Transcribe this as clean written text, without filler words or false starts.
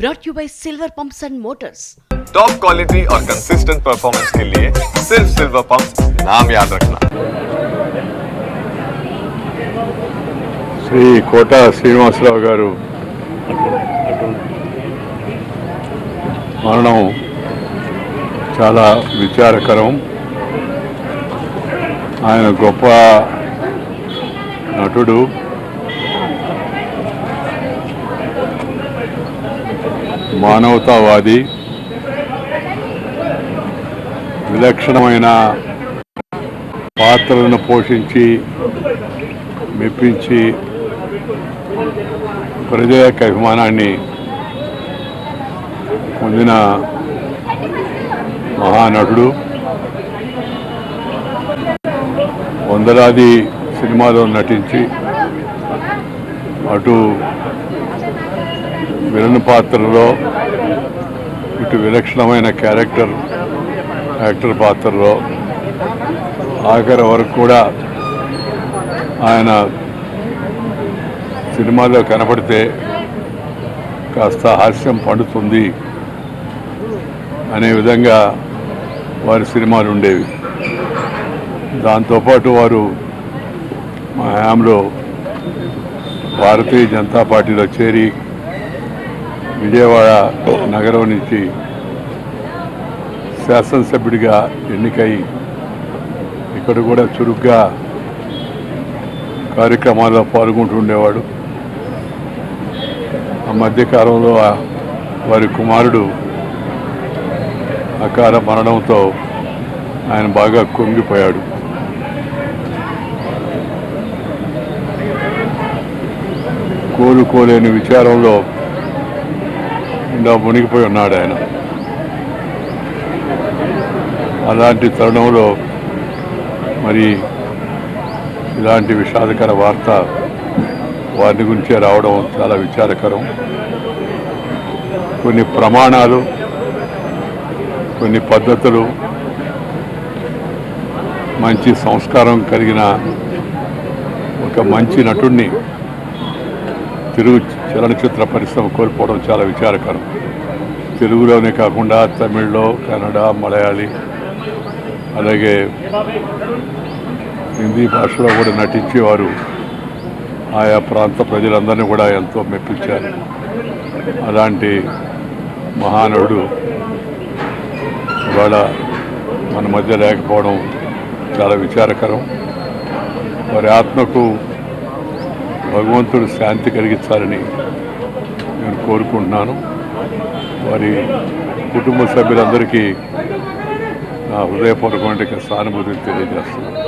brought you by Silver Pumps and Motors. Top quality और consistent performance के लिए सिर्फ सिल्वर पंप्स नाम याद रखना। శ్రీ కోట శ్రీనివాసరావు గారు మరణం చాలా విచారకరం. ఆయన గొప్ప నటుడు. మానవతావాది. విలక్షణమైన పాత్రలను పోషించి మెప్పించి ప్రజల యొక్క అభిమానాన్ని పొందిన మహానటుడు. వందలాది సినిమాలో నటించి అటు విలన్ పాత్రలో ఇటు విలక్షణమైన యాక్టర్ పాత్రలో ఆఖరి వరకు కూడా ఆయన సినిమాలో కనపడితే కాస్త హాస్యం పండుతుంది అనే విధంగా వారి సినిమాలు ఉండేవి. దాంతోపాటు వారు మా హయాంలో భారతీయ జనతా పార్టీలో చేరి విజయవాడ నగరం నుంచి శాసనసభ్యుడిగా ఎన్నికై ఇక్కడ కూడా చురుగ్గా కార్యక్రమాల్లో పాల్గొంటూ ఉండేవాడు. ఆ మధ్యకాలంలో వారి కుమారుడు అకాల మరణంతో ఆయన బాగా కుంగిపోయాడు. కోలుకోలేని విచారంలో ఇంకా మునిగిపోయి ఉన్నాడు ఆయన. అలాంటి తరుణంలో మరి ఇలాంటి విషాదకర వార్త వారి గురించే రావడం చాలా విచారకరం. కొన్ని ప్రమాణాలు, కొన్ని పద్ధతులు, మంచి సంస్కారం కలిగిన ఒక మంచి నటుడిని తెలుగు చలనచిత్ర పరిశ్రమ కోల్పోవడం చాలా విచారకరం. తెలుగులోనే కాకుండా తమిళ్లో, కన్నడ, మలయాళీ, అలాగే హిందీ భాషలో కూడా నటించేవారు ఆయా ప్రాంత ప్రజలందరినీ కూడా ఎంతో మెప్పించారు. అలాంటి మహానటుడు ఇవాళ మన మధ్య లేకపోవడం చాలా విచారకరం. వారి ఆత్మకు భగవంతుడు శాంతి కలిగించాలని నేను కోరుకుంటున్నాను. వారి కుటుంబ సభ్యులందరికీ నా హృదయపూర్వకమైన సానుభూతిని తెలియజేస్తున్నాను.